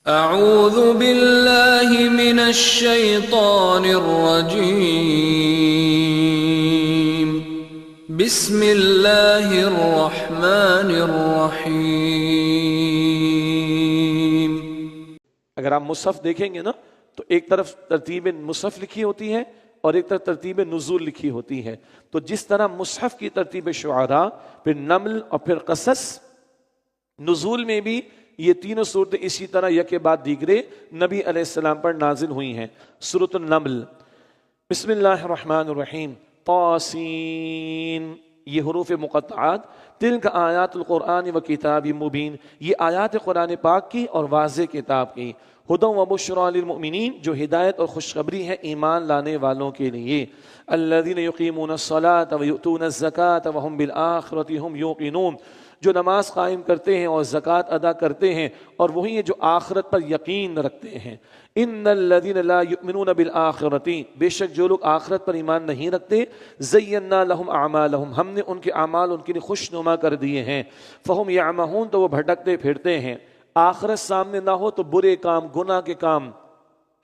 اعوذ باللہ من الشیطان الرجیم بسم اللہ الرحمن الرحیم۔ اگر آپ مصحف دیکھیں گے نا تو ایک طرف ترتیب مصحف لکھی ہوتی ہے اور ایک طرف ترتیب نزول لکھی ہوتی ہے۔ تو جس طرح مصحف کی ترتیب شعراء، پھر نمل اور پھر قصص، نزول میں بھی یہ تینوں صورتیں اسی طرح یکے بعد دیگرے نبی علیہ السلام پر نازل ہوئی ہیں۔ سورۃ النمل، بسم اللہ الرحمن الرحیم، طاسین، یہ حروف مقطعات، تلک آیات القرآن و کتاب مبین، یہ آیات قرآن پاک کی اور واضح کتاب کی، ہدی و بشریٰ للمؤمنین، جو ہدایت اور خوشخبری ہے ایمان لانے والوں کے لیے، الذین یقیمون الصلاۃ و یؤتون الزکاۃ وہم بالآخرۃ ہم یوقنون، جو نماز قائم کرتے ہیں اور زکوٰۃ ادا کرتے ہیں اور وہی ہیں جو آخرت پر یقین رکھتے ہیں۔ ان الذین لا یؤمنون بالآخرۃ، بے شک جو لوگ آخرت پر ایمان نہیں رکھتے، زینا لہم اعمالہم، ہم نے ان کے اعمال ان کے لیے خوشنما کر دیے ہیں، فہم یعمہون، تو وہ بھٹکتے پھرتے ہیں۔ آخرت سامنے نہ ہو تو برے کام، گناہ کے کام،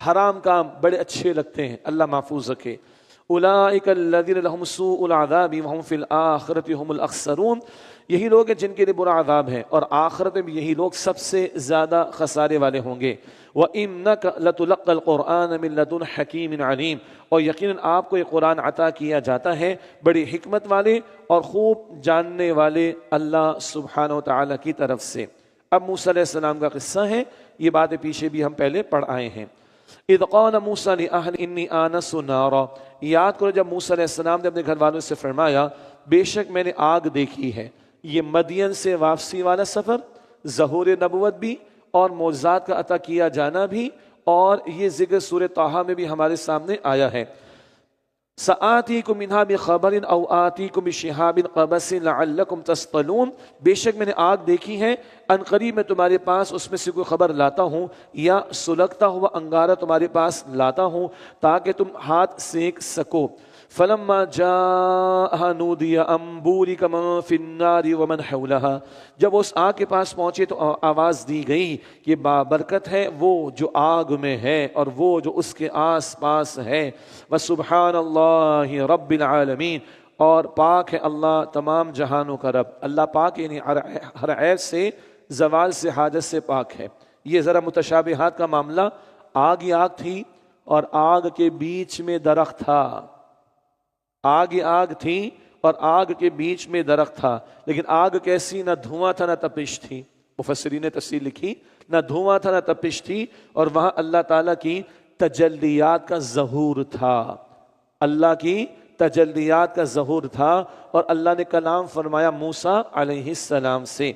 حرام کام بڑے اچھے لگتے ہیں، اللہ محفوظ رکھے۔ اولئک الذین لہم سوء العذاب وہم فی الآخرۃ ہم الاخسرون، یہی لوگ ہیں جن کے لیے برا عذاب ہے اور آخرت میں بھی یہی لوگ سب سے زیادہ خسارے والے ہوں گے۔ وَإِنَّكَ لَتُلَقَّى الْقُرْآنَ مِن لَدُنْ حَكِيمٍ عَلِيمٍ، اور یقیناً آپ کو یہ قرآن عطا کیا جاتا ہے بڑی حکمت والے اور خوب جاننے والے اللہ سبحانہ وتعالی کی طرف سے۔ اب موسیٰ علیہ السلام کا قصہ ہے، یہ باتیں پیچھے بھی ہم پہلے پڑھ آئے ہیں۔ اِذْ قَالَ مُوسَىٰ لِأَهْلِهِ إِنِّي آنَسْتُ نَارًا، یاد کرو جب موسیٰ علیہ السلام نے اپنے گھر والوں سے فرمایا بے شک میں نے آگ دیکھی ہے۔ یہ مدین سے واپسی والا سفر، ظہور نبوت بھی اور معجزات کا عطا کیا جانا بھی، اور یہ ذکر سورہ طٰہٰ میں بھی ہمارے سامنے آیا ہے۔ سآتیکم منہا بخبر او آتیکم بشہاب قبس لعلکم تصطلون، بے شک میں نے آگ دیکھی ہے، ان قریب میں تمہارے پاس اس میں سے کوئی خبر لاتا ہوں یا سلگتا ہوا انگارہ تمہارے پاس لاتا ہوں تاکہ تم ہاتھ سینک سکو۔ فلما جاءها نودی ان بورک من فی النار ومن حولها، جب اس آگ کے پاس پہنچے تو آواز دی گئی کہ بابرکت ہے وہ جو آگ میں ہے اور وہ جو اس کے آس پاس ہے، وسبحان اللہ رب العالمین، اور پاک ہے اللہ تمام جہانوں کا رب۔ اللہ پاک یعنی ہر عیب سے، زوال سے، حاجت سے پاک ہے۔ یہ ذرا متشابہات کا معاملہ، آگ ہی آگ تھی اور آگ کے بیچ میں درخت تھا، آگ ہی آگ تھی اور آگ کے بیچ میں درخت تھا، لیکن آگ کیسی، نہ دھواں تھا نہ تپش تھی۔ مفسرین نے تفسیر لکھی نہ دھواں تھا نہ تپش تھی، اور وہاں اللہ تعالیٰ کی تجلیات کا ظہور تھا، اللہ کی تجلیات کا ظہور تھا، اور اللہ نے کلام فرمایا موسیٰ علیہ السلام سے،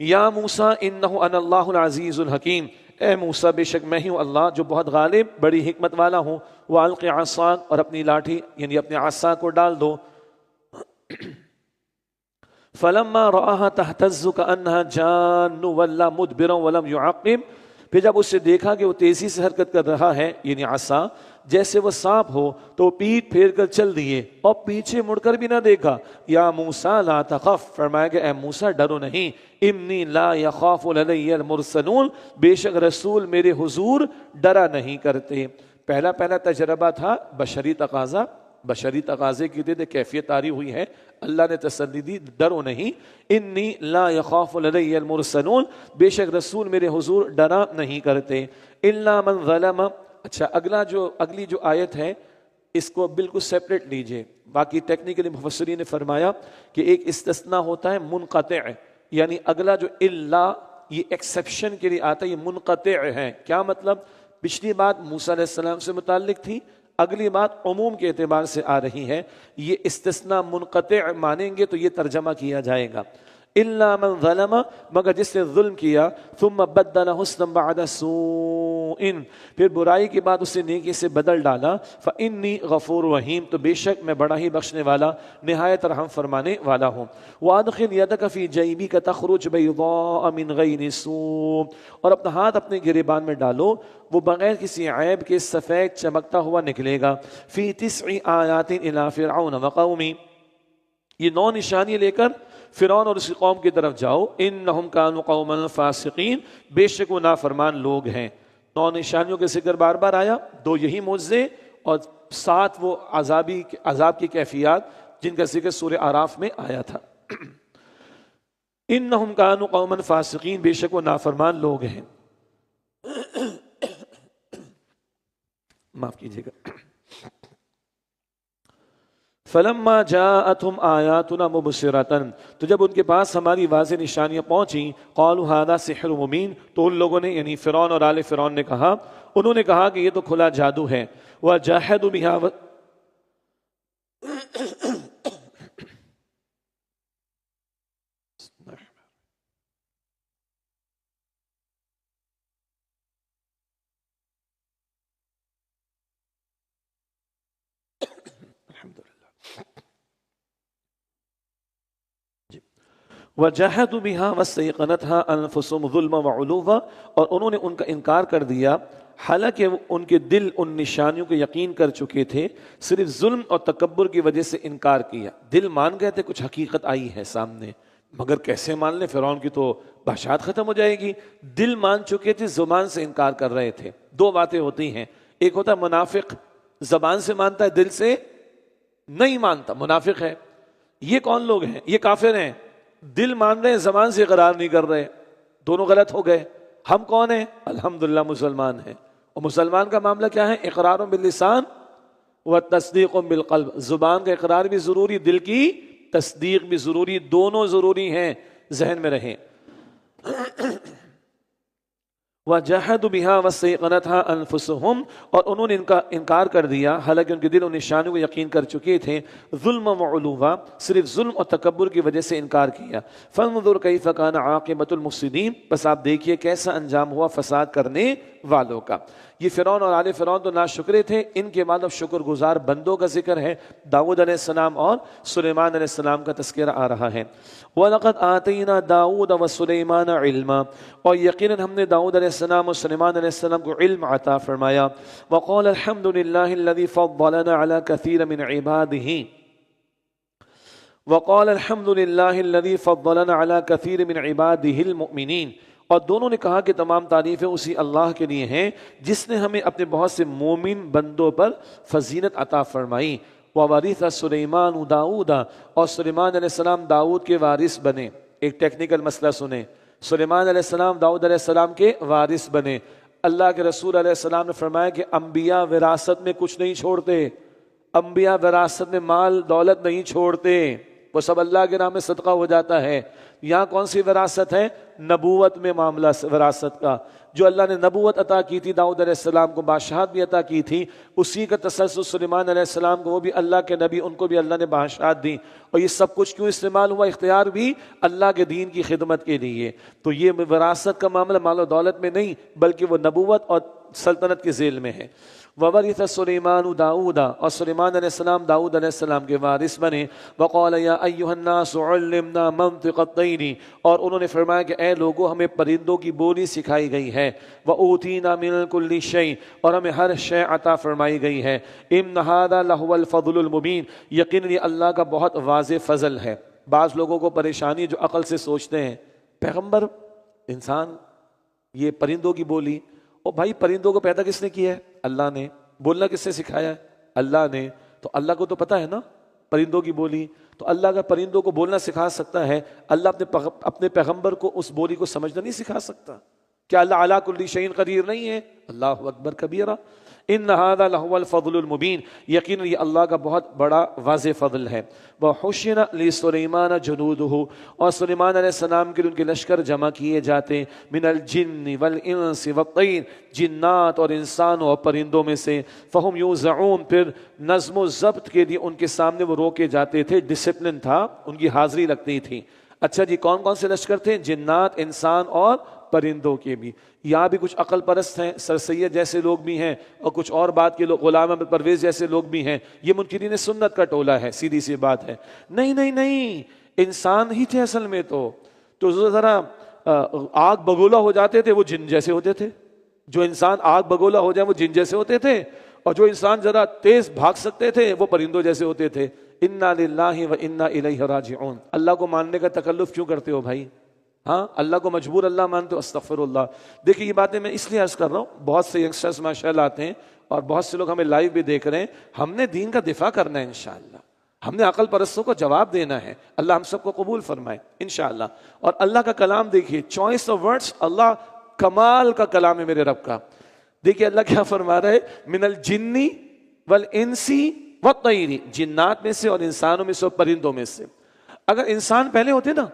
یا موسیٰ انہ انا اللہ العزیز الحکیم، اے موسیٰ بے شک میں ہی ہوں اللہ جو بہت غالب بڑی حکمت والا ہوں۔ وَأَلْقِ عَصَاكَ، اور اپنی لاٹھی یعنی اپنے عصا کو ڈال دو۔ فَلَمَّا رَآهَا تَهْتَزُّ كَأَنَّهَا جَانٌّ وَلَّىٰ مُدْبِرًا وَلَمْ يُعَقِّبْ، پھر جب اسے دیکھا کہ وہ تیزی سے حرکت کر رہا ہے یعنی عصا، جیسے وہ سانپ ہو، تو پیٹ پھیر کر چل دیے اور پیچھے مڑ کر بھی نہ دیکھا۔ یا موسیٰ لا تخف، فرمایا کہ اے موسیٰ ڈرو نہیں، انی لا یخاف لدی المرسلون، بے شک رسول میرے حضور ڈرا نہیں کرتے۔ پہلا تجربہ تھا بشری تقاضا، بشری تقاضے کی دے کیفیت طاری ہوئی ہے، اللہ نے تسلی دی ڈرو نہیں، انی لا یخاف لدی المرسلون، بے شک رسول میرے حضور ڈرا نہیں کرتے۔ الا من ظلم، اچھا اگلی جو آیت ہے اس کو بالکل سیپریٹ لیجئے، باقی ٹیکنیکلی مفسرین نے فرمایا کہ ایک استثناء ہوتا ہے منقطع، یعنی اگلا جو الا یہ ایکسیپشن کے لیے آتا ہے، یہ منقطع ہے۔ کیا مطلب؟ پچھلی بات موسیٰ علیہ السلام سے متعلق تھی، اگلی بات عموم کے اعتبار سے آ رہی ہے، یہ استثناء منقطع مانیں گے تو یہ ترجمہ کیا جائے گا۔ الا من ظلم، مگر جس نے ظلم کیا، ثم بدل حسنا بعد سوء، پھر برائی کے بعد اسے نیکی سے بدل ڈالا، فانی غفور رحیم، تو بے شک میں بڑا ہی بخشنے والا نہایت رحم فرمانے والا ہوں۔ وادخل یدک فی جیبک تخرج بیضاء من غیر سوء، اور اپنا ہاتھ اپنے گریبان میں ڈالو، وہ بغیر کسی عیب کے سفید چمکتا ہوا نکلے گا۔ فی 9 آیات الی فرعون وقومہ، یہ 9 نشانی لے کر فرعون اور اس کی قوم کی طرف جاؤ، انہم کانوا قوما فاسقین، بے شک وہ نافرمان لوگ ہیں۔ 9 نشانیوں کے ذکر بار بار آیا، 2 یہی معجزے اور 7 وہ عذاب کی کیفیات جن کا ذکر سورہ اعراف میں آیا تھا۔ انہم کانوا قوما فاسقین، بے شک وہ نافرمان لوگ ہیں۔ معاف کیجیے گا۔ فلما جاءتهم آیاتنا مبصرۃ، تو جب ان کے پاس ہماری واضح نشانیاں پہنچیں، قالوا ھذا سحر مبین، تو ان لوگوں نے یعنی فرعون اور آل فرعون نے کہا، انہوں نے کہا کہ یہ تو کھلا جادو ہے۔ وجاہدوا بها، وَجَحَدُوا بِهَا وَاسْتَيْقَنَتْهَا أَنفُسُهُمْ ظُلْمًا وَعُلُوًّا، اور انہوں نے ان کا انکار کر دیا حالانکہ ان کے دل ان نشانیوں کو یقین کر چکے تھے، صرف ظلم اور تکبر کی وجہ سے انکار کیا۔ دل مان گئے تھے کچھ حقیقت آئی ہے سامنے، مگر کیسے مان لیں، فرعون کی تو بادشاہت ختم ہو جائے گی۔ دل مان چکے تھے، زبان سے انکار کر رہے تھے۔ 2 باتیں ہوتی ہیں، ایک ہوتا ہے منافق، زبان سے مانتا ہے دل سے نہیں مانتا، منافق ہے۔ یہ کون لوگ ہیں؟ یہ کافر ہیں، دل مان رہے ہیں زبان سے اقرار نہیں کر رہے، دونوں غلط ہو گئے۔ ہم کون ہیں؟ الحمدللہ مسلمان ہیں۔ اور مسلمان کا معاملہ کیا ہے؟ اقرار باللسان و تصدیق بالقلب، زبان کا اقرار بھی ضروری، دل کی تصدیق بھی ضروری، دونوں ضروری ہیں، ذہن میں رہیں۔ وَجَحَدُوا بِهَا وَاسْتَيْقَنَتْهَا أَنفُسُهُمْ، اور انہوں نے ان کا انکار کر دیا حالانکہ ان کے دل ان نشانوں کو یقین کر چکے تھے، ظلم وعلوا، صرف ظلم اور تکبر کی وجہ سے انکار کیا۔ فَانظُرْ كَيْفَ كَانَ عَاقِبَةُ الْمُفْسِدِينَ، بس آپ دیکھیے کیسا انجام ہوا فساد کرنے والوں کا۔ یہ فرعون اور آل فرعون تو ناشکرے تھے، ان کے بعد اب شکر گزار بندوں کا ذکر ہے۔ داؤد علیہ السلام اور سلیمان علیہ السلام کا تذکرہ آ رہا ہے۔ وَلَقَدْ آتَيْنَا دَاوُودَ وَسُلَيْمَانَ عِلْمًا، اور یقیناً ہم نے داؤد علیہ السلام اور سلیمان علیہ السلام کو علم عطا فرمایا۔ وَقَالَ الْحَمْدُ لِلَّهِ الَّذِي فَضَّلَنَا عَلَى كَثِيرٍ مِنْ عِبَادِهِ، وَقَالَ الْحَمْدُ لِلَّهِ الَّذِي فَضَّلَنَا عَلَى كَثِيرٍ مِنْ عِبَادِهِ الْمُؤْمِنِينَ، اور دونوں نے کہا کہ تمام تعریفیں اسی اللہ کے لیے ہیں جس نے ہمیں اپنے بہت سے مومن بندوں پر فضیلت عطا فرمائی۔ وَوَرِثَ سُلَيْمَانُ دَاوُودَ، اور سلیمان علیہ السلام داؤد کے وارث بنے۔ ایک ٹیکنیکل مسئلہ سنیں، سلیمان علیہ السلام داؤد علیہ السلام کے وارث بنے۔ اللہ کے رسول علیہ السلام نے فرمایا کہ انبیاء وراثت میں کچھ نہیں چھوڑتے، انبیاء وراثت میں مال دولت نہیں چھوڑتے، وہ سب اللہ کے نام میں صدقہ ہو جاتا ہے۔ یہاں کون سی وراثت ہے؟ نبوت میں معاملہ وراثت کا، جو اللہ نے نبوت عطا کی تھی داؤد علیہ السلام کو، بادشاہت بھی عطا کی تھی، اسی کا تسلسل سلیمان علیہ السلام کو، وہ بھی اللہ کے نبی، ان کو بھی اللہ نے بادشاہت دی۔ اور یہ سب کچھ کیوں استعمال ہوا؟ اختیار بھی اللہ کے دین کی خدمت کے لیے۔ تو یہ وراثت کا معاملہ مال و دولت میں نہیں بلکہ وہ نبوت اور سلطنت کے ذیل میں ہے۔ وَوَرِثَ سُلَيْمَانُ دَاوُودَ، اور سلیمان علیہ السلام داؤد علیہ السلام کے وارث بنے۔ وَقَالَ يَا أَيُّهَا النَّاسُ عُلِّمْنَا مَنطِقَ الطَّيْرِ، اور انہوں نے فرمایا کہ اے لوگو ہمیں پرندوں کی بولی سکھائی گئی ہے۔ وَأُوتِينَا مِن كُلِّ شَيْءٍ، اور ہمیں ہر شے عطا فرمائی گئی ہے۔ إِنَّ هَذَا لَهُوَ الْفَضْلُ الْمُبِينُ، یقیناً یہ اللہ کا بہت واضح فضل ہے۔ بعض لوگوں کو پریشانی جو عقل سے سوچتے ہیں، پیغمبر انسان یہ پرندوں کی بولی، اور بھائی پرندوں کو پیدا کس نے کیا ہے؟ اللہ نے۔ بولنا کس سے سکھایا ہے؟ اللہ نے۔ تو اللہ کو تو پتہ ہے نا پرندوں کی بولی، تو اللہ کا پرندوں کو بولنا سکھا سکتا ہے، اللہ اپنے پیغمبر کو اس بولی کو سمجھنا نہیں سکھا سکتا؟ کیا اللہ علی کل شیء قدیر نہیں ہے؟ اللہ اکبر کبیرہ۔ ان ھذا لہو الفضل المبین، یقیناً یہ اللہ کا بہت بڑا واضح فضل ہے۔ وحشر لسلیمان جنودہ، اور سلیمان علیہ السلام کے لیے ان کے لشکر جمع کیے جاتے، من الجن والانس والطیر، جنات اور انسانوں اور پرندوں میں سے، فہم یوزعون، پھر نظم و ضبط کے لیے ان کے سامنے وہ روکے جاتے تھے، ڈسپلن تھا، ان کی حاضری لگتی تھی۔ اچھا جی، کون کون سے لشکر تھے؟ جنات، انسان اور پرندوں کے بھی۔ یہاں بھی کچھ عقل پرست ہیں، سر سید جیسے لوگ بھی ہیں، اور کچھ اور بات کے لوگ، غلام احمد پرویز جیسے لوگ بھی ہیں۔ یہ منکرین سنت کا ٹولہ ہے، سیدھی سی بات ہے۔ نہیں نہیں نہیں، انسان ہی تھے اصل میں تو ذرا آگ بگولا ہو جاتے تھے وہ جن جیسے ہوتے تھے۔ جو انسان آگ بگولا ہو جائے وہ جن جیسے ہوتے تھے، اور جو انسان ذرا تیز بھاگ سکتے تھے وہ پرندوں جیسے ہوتے تھے. انا للہ و انا الیہ راجعون. اللہ کو ماننے کا تکلف کیوں کرتے ہو بھائی؟ ہاں اللہ کو مجبور اللہ مانتے ہو؟ استغفر اللہ. دیکھیے یہ باتیں میں اس لیے عرض کر رہا ہوں، بہت سے ینگسٹرز ماشاءاللہ آتے ہیں اور بہت سے لوگ ہمیں لائیو بھی دیکھ رہے ہیں. ہم نے دین کا دفاع کرنا ہے انشاءاللہ، ہم نے عقل پرستوں کو جواب دینا ہے. اللہ ہم سب کو قبول فرمائے انشاءاللہ. اور اللہ کا کلام دیکھیے، چوائس آف ورڈز، اللہ کمال کا کلام ہے میرے رب کا. دیکھیے اللہ کیا فرما رہا ہے، من الجنی والانسی والطیر، جنات میں سے اور انسانوں میں سے اور پرندوں میں سے. اگر انسان پہلے ہوتے نا،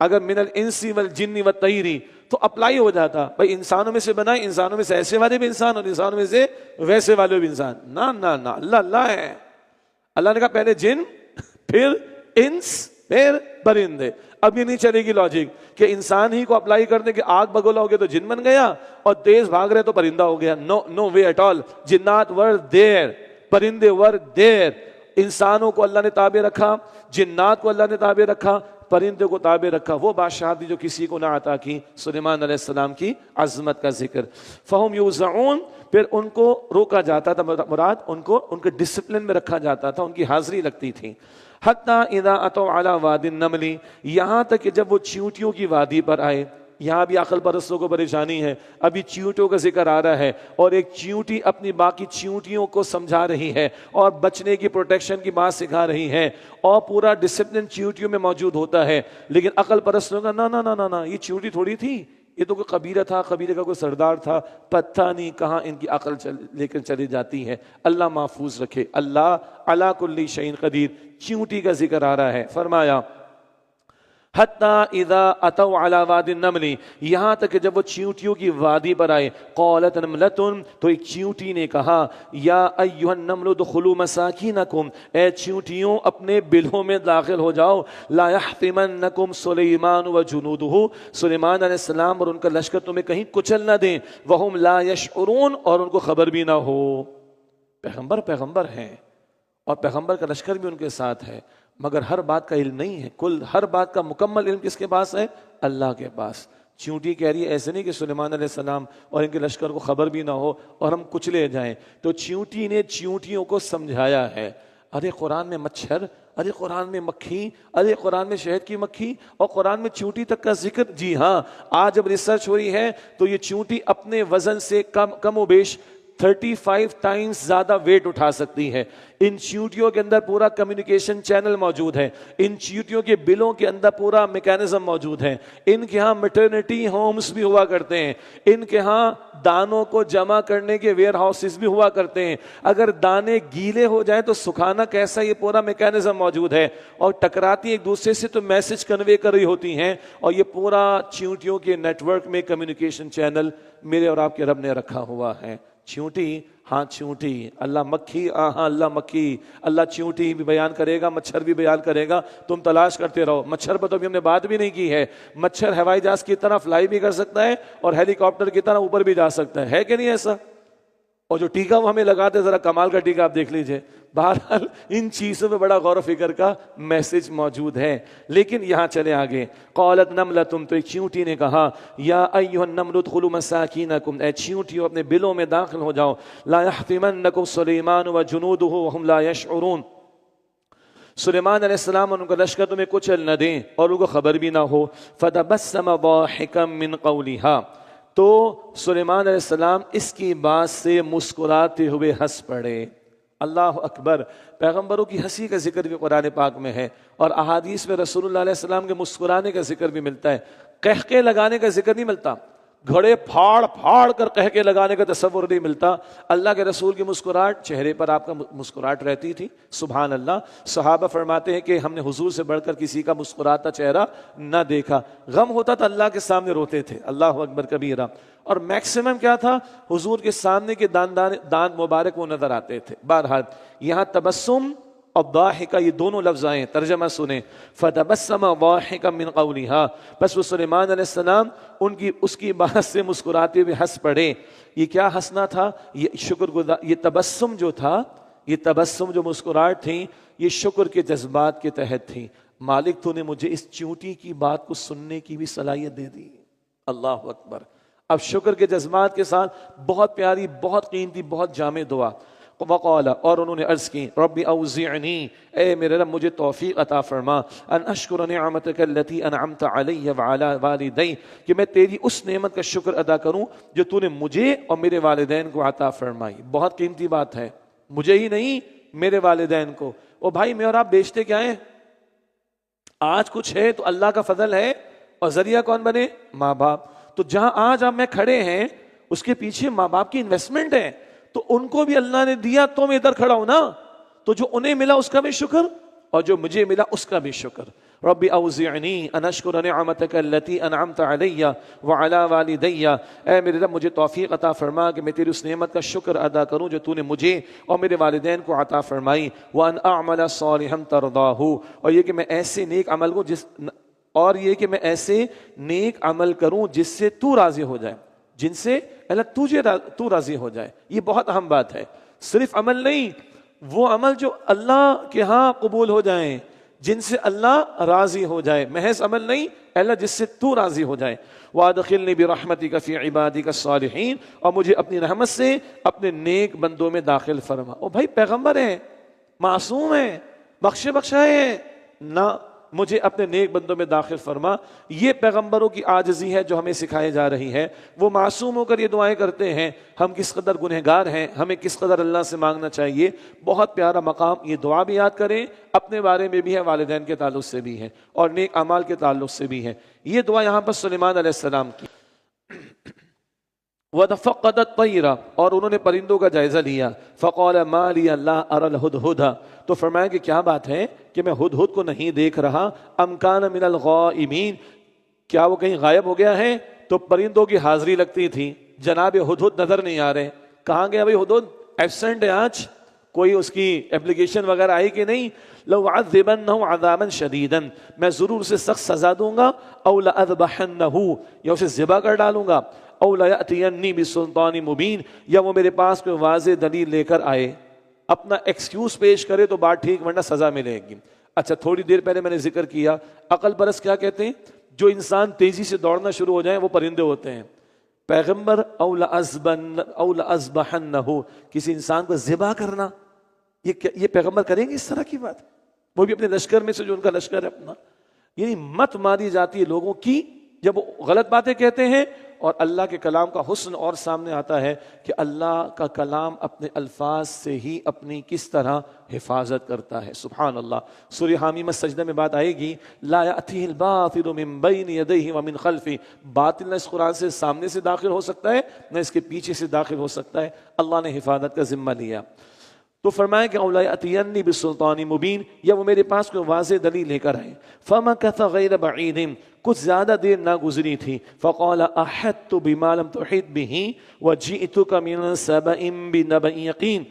اگر من الانسی والجن والطیر تو اپلائی ہو جاتا، بھائی انسانوں میں سے بنائے، انسانوں میں سے ایسے والے بھی انسان اور انسانوں میں سے ویسے والے بھی انسان. نہ نہ نہ، اللہ اللہ ہے. اللہ نے کہا پہلے جن، پھر انس، پھر پرندے. اب یہ نہیں چلے گی لاجک کہ انسان ہی کو اپلائی کر دیں کہ آگ بگولا ہو گیا تو جن بن گیا اور تیز بھاگ رہے تو پرندہ ہو گیا. نو نو وے ایٹ آل. جنات ور دیر، پرندے ور دیر. انسانوں کو اللہ نے تابع رکھا، جنات کو اللہ نے تابع رکھا، پرندے کو تابع رکھا. وہ بادشاہت جو کسی کو نہ عطا کی. سلیمان علیہ السلام کی عظمت کا ذکر. فہم یوزعون، پھر ان کو روکا جاتا تھا، مراد ان کو ان کے ڈسپلن میں رکھا جاتا تھا، ان کی حاضری لگتی تھی. حتی اذا اتوا علی وادی النمل، یہاں تک کہ جب وہ چیونٹیوں کی وادی پر آئے. یہاں بھی عقل پرستوں کو پریشانی ہے. ابھی چیونٹیوں کا ذکر آ رہا ہے اور ایک چیونٹی اپنی باقی چیونٹیوں کو سمجھا رہی ہے اور بچنے کی پروٹیکشن کی بات سکھا رہی ہے اور پورا ڈسپلن چیونٹیوں میں موجود ہوتا ہے. لیکن عقل پرستوں کا نہ نہ نہ نہ، یہ چیونٹی تھوڑی تھی، یہ تو کوئی قبیلہ تھا، قبیلے کا کوئی سردار تھا، پتہ نہیں کہاں ان کی عقل لے کر چلی جاتی ہے. اللہ محفوظ رکھے. اللہ علی کل شیء قدیر. چیونٹی کا ذکر آ رہا ہے. فرمایا حتی اذا اتوا علی وادی النمل، یہاں تک کہ جب وہ چیونٹیوں کی وادی پر آئے. قالت نملۃ، تو ایک چیونٹی نے کہا، یا ایھا النمل ادخلوا مساکینکم، اے چیونٹیوں اپنے بلوں میں داخل ہو جاؤ. لا یحطمنکم سلیمان وجنودہ، سلیمان علیہ السلام اور ان کا لشکر تمہیں کہیں کچل نہ دیں. وہم لا یشعرون، اور ان کو خبر بھی نہ ہو. پیغمبر ہیں اور پیغمبر کا لشکر بھی ان کے ساتھ ہے، مگر ہر بات کا علم نہیں ہے. ہر بات کا مکمل علم کس کے پاس ہے؟ اللہ کے پاس. چیونٹی کہہ رہی ہے ایسے نہیں کہ سلیمان علیہ السلام اور ان کے لشکر کو خبر بھی نہ ہو اور ہم کچلے جائیں. تو چیونٹی نے چیونٹیوں کو سمجھایا ہے. ارے قرآن میں مچھر، ارے قرآن میں مکھی، ارے قرآن میں شہد کی مکھی، اور قرآن میں چیونٹی تک کا ذکر. جی ہاں، آج جب ریسرچ ہو رہی ہے تو یہ چیونٹی اپنے وزن سے کم و بیش 35 ٹائمز زیادہ ویٹ اٹھا سکتی ہے. ان چیونٹیوں کے اندر پورا کمیونیکیشن چینل موجود ہے. ان چیونٹیوں کے بلوں کے اندر پورا میکینزم موجود ہے. ان کے ہاں میٹرنٹی ہومز بھی ہوا کرتے ہیں. ان کے ہاں دانوں کو جمع کرنے کے ویئر ہاؤسز بھی ہوا کرتے ہیں. اگر دانے گیلے ہو جائیں تو سکھانا کیسا، یہ پورا میکینزم موجود ہے. اور ٹکراتی ایک دوسرے سے تو میسج کنوے کر رہی ہوتی ہیں. اور یہ پورا چیونٹیوں کے نیٹ ورک میں کمیونیکیشن چینل میرے اور آپ کے رب نے رکھا ہوا ہے. چیونٹی، ہاں چیونٹی. اللہ مکھی، ہاں اللہ مکھی. اللہ چیونٹی بھی بیان کرے گا، مچھر بھی بیان کرے گا. تم تلاش کرتے رہو. مچھر پر تو ابھی ہم نے بات بھی نہیں کی ہے. مچھر ہوائی جہاز کی طرح فلائی بھی کر سکتا ہے اور ہیلی کاپٹر کی طرح اوپر بھی جا سکتا ہے کہ نہیں ایسا؟ اور جو ٹیکا وہ ہمیں لگاتے، ذرا کمال کا ٹیکا آپ دیکھ لیجئے. بہرحال ان چیزوں میں بڑا غور و فکر کا میسج موجود ہے. لیکن یہاں چلے آگے. قالت نملۃ، تو ایک چیونٹی نے کہا، یا ایھا النمل ادخلوا مساکینکم، اے چیونٹیوں اپنے بلوں میں داخل ہو جاؤ. لا یحطمنکم سلیمان وجنودہ وہم لا یشعرون، سلیمان علیہ السلام اور ان کا لشکر تمہیں کچل نہ دیں اور ان کو خبر بھی نہ ہو. فتبسم ضاحکا من قولها، تو سلیمان علیہ السلام اس کی بات سے مسکراتے ہوئے ہنس پڑے. اللہ اکبر. پیغمبروں کی ہنسی کا ذکر بھی قرآن پاک میں ہے اور احادیث میں رسول اللہ علیہ السلام کے مسکرانے کا ذکر بھی ملتا ہے. قہقہ لگانے کا ذکر نہیں ملتا، گھڑے پھاڑ پھاڑ کر قہقہ لگانے کا تصور نہیں ملتا. اللہ کے رسول کی مسکراہٹ، چہرے پر آپ کا مسکراہٹ رہتی تھی. سبحان اللہ. صحابہ فرماتے ہیں کہ ہم نے حضور سے بڑھ کر کسی کا مسکراتا چہرہ نہ دیکھا. غم ہوتا تو اللہ کے سامنے روتے تھے. اللہ اکبر کبیرہ. اور میکسیمم کیا تھا، حضور کے سامنے کے دان مبارک وہ نظر آتے تھے. بہرحال یہاں تبسم اور ضاحکہ یہ دونوں لفظ آئے ہیں. ترجمہ سنیں. فتبسم ضاحکا من قولها، بس وہ سلیمان علیہ السلام اس کی بات سے مسکراتے ہوئے ہنس پڑے. یہ کیا ہنسنا تھا؟ یہ شکر گزار. یہ تبسم جو تھا، یہ تبسم جو مسکراہٹ تھی، یہ شکر کے جذبات کے تحت تھی. مالک تو نے مجھے اس چیونٹی کی بات کو سننے کی بھی صلاحیت دے دی. اللہ اکبر. اب شکر کے جذبات کے ساتھ بہت پیاری، بہت قیمتی، بہت جامع دعا. وقال اور انہوں نے عرض کی ربی اوزعنی اے میرے رب مجھے توفیق عطا فرما ان اشکر نعمتک التي انعمت علی وعلی والدی کہ میں تیری اس نعمت کا شکر ادا کروں جو تو نے مجھے اور میرے والدین کو عطا فرمائی. بہت قیمتی بات ہے, مجھے ہی نہیں میرے والدین کو. او بھائی میں اور آپ بیچتے کیا ہیں؟ آج کچھ ہے تو اللہ کا فضل ہے, اور ذریعہ کون بنے؟ ماں باپ. تو جہاں آج آپ میں کھڑے ہیں اس کے پیچھے ماں باپ کی انویسٹمنٹ ہے, تو ان کو بھی اللہ نے دیا تو میں ادھر کھڑا ہوں نا. تو جو انہیں ملا اس کا بھی شکر, اور جو مجھے ملا اس کا بھی شکر. ربی اوزعنی ان اشکر نعمتک التي انعمت علی وعلی والدی اے میرے رب مجھے توفیق عطا فرما کہ میں تیری اس نعمت کا شکر ادا کروں جو تو نے مجھے اور میرے والدین کو عطا فرمائی. وان اعمل صالحا ترضاہ اور یہ کہ میں ایسے نیک عمل کو ایسے نیک عمل کروں جس سے تو راضی ہو جائے, جن سے اللہ تو راضی ہو جائے. یہ بہت اہم بات ہے. صرف عمل نہیں, وہ عمل جو اللہ کے ہاں قبول ہو جائیں, جن سے اللہ راضی ہو جائے. محض عمل نہیں, اللہ جس سے تو راضی ہو جائے. وادخلنی برحمتک فی عبادک الصالحین اور مجھے اپنی رحمت سے اپنے نیک بندوں میں داخل فرما. او بھائی پیغمبر ہیں, معصوم ہیں, بخشائے ہیں نہ, مجھے اپنے نیک بندوں میں داخل فرما. یہ پیغمبروں کی عاجزی ہے جو ہمیں سکھائی جا رہی ہے. وہ معصوم ہو کر یہ دعائیں کرتے ہیں. ہم کس قدر گنہگار ہیں, ہمیں کس قدر اللہ سے مانگنا چاہیے. بہت پیارا مقام. یہ دعا بھی یاد کریں, اپنے بارے میں بھی ہے, والدین کے تعلق سے بھی ہے, اور نیک اعمال کے تعلق سے بھی ہے. یہ دعا یہاں پر سلیمان علیہ السلام کی. وَتَفَقَّدَ الطَّيْرَ اور انہوں نے پرندوں کا جائزہ لیا. فَقَالَ مَا لِيَ لَا أَرَى الْهُدْهُدَ تو فرمایا کہ کیا بات ہے کہ میں ہدہد کو نہیں دیکھ رہا. أَمْ كَانَ مِنَ الْغَائِبِينَ کیا وہ کہیں غائب ہو گیا ہے؟ تو پرندوں کی حاضری لگتی تھی, جناب ہدہد نظر نہیں آ رہے. کہاں گیا بھائی ہدہد؟ ایبسنٹ ہے آج, کوئی اس کی اپلیکیشن وغیرہ آئی کہ نہیں؟ لَوْعَذِّبَنَّهُ عَذَابًا شَدِيدًا میں ضرور اسے سخت سزا دوں گا. أَوْ لَأَذْبَحَنَّهُ یا اسے ذبح کر ڈالوں گا. او لَيَأْتِيَنِّي بِسُلْطَانٍ مُبِينٍ یا وہ میرے پاس کوئی واضح دلیل لے کر آئے. اپنا ایکسکیوز پیش کرے تو بات ٹھیک, ورنہ سزا ملے گی. اچھا تھوڑی دیر پہلے میں نے ذکر کیا, عقل پرست کیا کہتے ہیں؟ جو انسان تیزی سے دوڑنا شروع ہو جائیں وہ پرندے ہوتے ہیں. پیغمبر او لَأَذْبَحَنَّهُ کسی انسان کو ذبح کرنا, یہ پیغمبر کریں گے اس طرح کی بات؟ وہ بھی اپنے لشکر میں سے جو ان کا لشکر ہے اپنا. یعنی مت ماری جاتی ہے لوگوں کی جب وہ غلط باتیں کہتے ہیں, اور اللہ کے کلام کا حسن اور سامنے آتا ہے کہ اللہ کا کلام اپنے الفاظ سے ہی اپنی کس طرح حفاظت کرتا ہے. سبحان اللہ. سورہ حامیم السجدہ میں بات آئے گی, لا یأتیہ الباطل من بین یدیہ ومن خلفہ. باطل نہ اس قرآن سے سامنے سے داخل ہو سکتا ہے نہ اس کے پیچھے سے داخل ہو سکتا ہے. اللہ نے حفاظت کا ذمہ لیا. تو فرمایا کہ اولا یأتینی بسلطان مبین یا وہ میرے پاس کوئی واضح دلیل لے کر آئے. فمکث غیر بعید کچھ زیادہ دیر نہ گزری تھی. فقال احطت بما لم تحط به وجئتک من سبأ بنبأ یقین.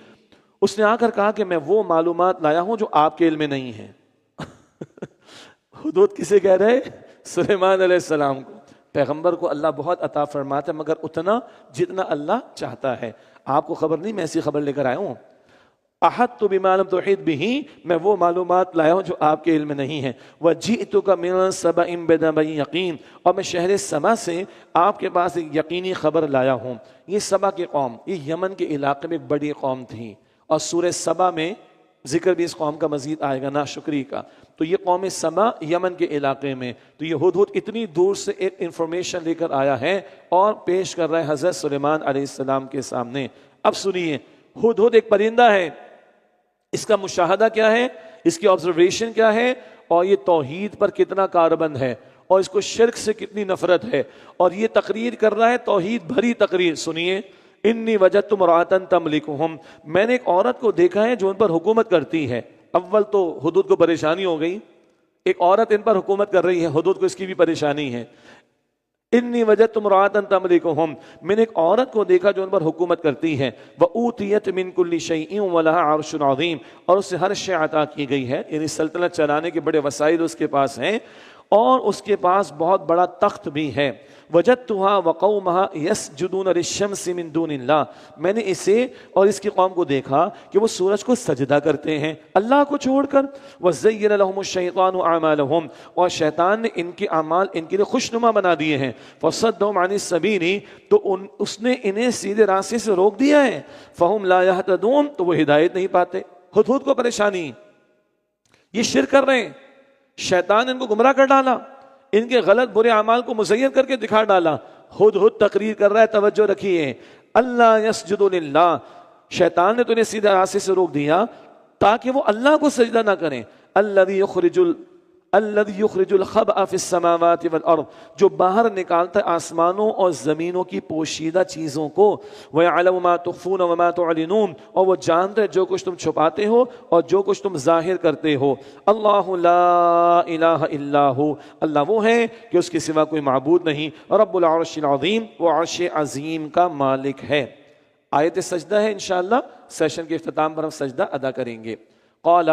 اس نے آ کر کہا کہ میں وہ معلومات لایا ہوں جو آپ کے علم میں نہیں ہیں. حدود کسے کہہ رہے؟ سلیمان علیہ السلام کو. پیغمبر کو اللہ بہت عطا فرماتا ہے مگر اتنا جتنا اللہ چاہتا ہے. آپ کو خبر نہیں, میں ایسی خبر لے کر آیا ہوں. احطت بما لم تحط به میں وہ معلومات لایا ہوں جو آپ کے علم میں نہیں ہیں. وجئتک من سبأ بنبأ یقین اور میں شہر سبا سے آپ کے پاس ایک یقینی خبر لایا ہوں. یہ سبا کی قوم, یہ یمن کے علاقے میں ایک بڑی قوم تھی, اور سورہ سبا میں ذکر بھی اس قوم کا مزید آئے گا, ناشکری کا. تو یہ قوم سبا یمن کے علاقے میں, تو یہ ہدہد اتنی دور سے ایک انفارمیشن لے کر آیا ہے اور پیش کر رہا ہے حضرت سلیمان علیہ السلام کے سامنے. اب سنیے, ہدہد ایک پرندہ ہے, اس کا مشاہدہ کیا ہے, اس کی آبزرویشن کیا ہے, اور یہ توحید پر کتنا کاربند ہے, اور اس کو شرک سے کتنی نفرت ہے, اور یہ تقریر کر رہا ہے توحید بھری تقریر. سنیے, انی وجدت امرأۃ تملکہم میں نے ایک عورت کو دیکھا ہے جو ان پر حکومت کرتی ہے. اول تو ہدہد کو پریشانی ہو گئی, ایک عورت ان پر حکومت کر رہی ہے, ہدہد کو اس کی بھی پریشانی ہے. انی وجدت امرأۃ تملکہم میں نے ایک عورت کو دیکھا جو ان پر حکومت کرتی ہے. وأوتیت من کل شیء ولها عرش عظیم اور اسے ہر شے عطا کی گئی ہے, یعنی سلطنت چلانے کے بڑے وسائل اس کے پاس ہیں, اور اس کے پاس بہت بڑا تخت بھی ہے. وجدتها وقومها يسجدون للشمس من دون اللہ، میں نے اسے اور اس کی قوم کو دیکھا کہ وہ سورج کو سجدہ کرتے ہیں اللہ کو چھوڑ کر. وزین لهم الشیطان اعمالهم، اور شیطان نے ان کے اعمال ان کے لیے خوشنما بنا دیے ہیں. فصدهم عن السبیل، تو اس نے انہیں سیدھے راستے سے روک دیا ہے. فهم لا يهتدون، تو وہ ہدایت نہیں پاتے. ہدہد کو پریشانی، یہ شرک کر رہے ہیں، شیطان ان کو گمراہ کر ڈالا، ان کے غلط برے اعمال کو مزین کر کے دکھا ڈالا. ہدہد تقریر کر رہا ہے، توجہ رکھیے. اللہ یسجد للہ، شیطان نے تو انہیں سیدھے راستے سے روک دیا تاکہ وہ اللہ کو سجدہ نہ کریں. الذی یخرج الخبء فی السماوات والارض، جو باہر نکالتا ہے آسمانوں اور زمینوں کی پوشیدہ چیزوں کو. وَيَعْلَمُ مَا تُخْفُونَ وَمَا تُعْلِنُونَ، اور وہ جانتا ہے جو کچھ تم چھپاتے ہو اور جو کچھ تم ظاہر کرتے ہو. اللہ لا الہ الا ہو، اللہ وہ ہے کہ اس کے سوا کوئی معبود نہیں. رب العرش العظیم، وہ عرش عظیم کا مالک ہے. آیت سجدہ ہے، انشاءاللہ سیشن کے اختتام پر ہم سجدہ ادا کریں گے. قال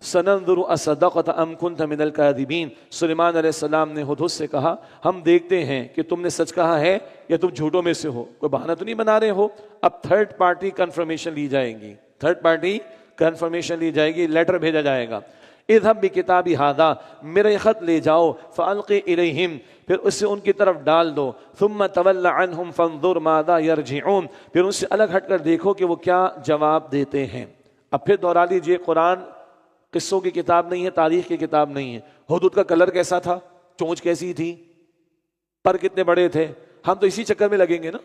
سننظر اصدقت ام کنت من الکاذبین، سلیمان علیہ السلام نے ہدہد سے کہا ہم دیکھتے ہیں کہ تم نے سچ کہا ہے یا تم جھوٹوں میں سے ہو، کوئی بہانہ تو نہیں بنا رہے ہو. اب تھرڈ پارٹی کنفرمیشن لی جائے گی، تھرڈ پارٹی کنفرمیشن لی جائے گی، لیٹر بھیجا جائے گا. اذهب بکتابی ھذا، میرا یہ خط لے جاؤ. فالقی الیہم، پھر اسے ان کی طرف ڈال دو. ثم تول عنہم فانظر ماذا یرجعون، پھر ان سے الگ ہٹ کر دیکھو کہ وہ کیا جواب دیتے ہیں. اب پھر دوہرا لیجیے، قرآن قصوں کی کتاب نہیں ہے، تاریخ کی کتاب نہیں ہے. ہدہد کا کلر کیسا تھا، چونچ کیسی تھی، پر کتنے بڑے تھے. ہم تو اسی چکر میں لگیں گے نا،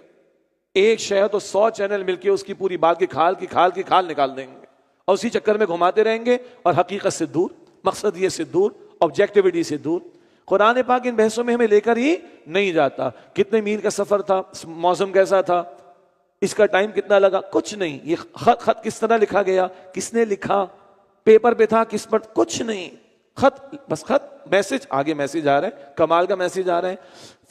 ایک شے تو 100 چینل مل کے اس کی پوری بال کی کھال نکال دیں گے اور اسی چکر میں گھماتے رہیں گے اور حقیقت سے دور، مقصد یہ سے دور، آبجیکٹیوٹی سے دور. قرآن پاک ان بحثوں میں ہمیں لے کر ہی نہیں جاتا. کتنے میل کا سفر تھا، موسم کیسا تھا، اس کا ٹائم کتنا لگا، کچھ نہیں. یہ خط کس طرح لکھا گیا، کس نے لکھا، پیپر پہ تھا کس پر، کچھ نہیں. خط، بس خط، میسج، آگے میسج آ رہا ہے، کمال کا میسج آ رہا ہے.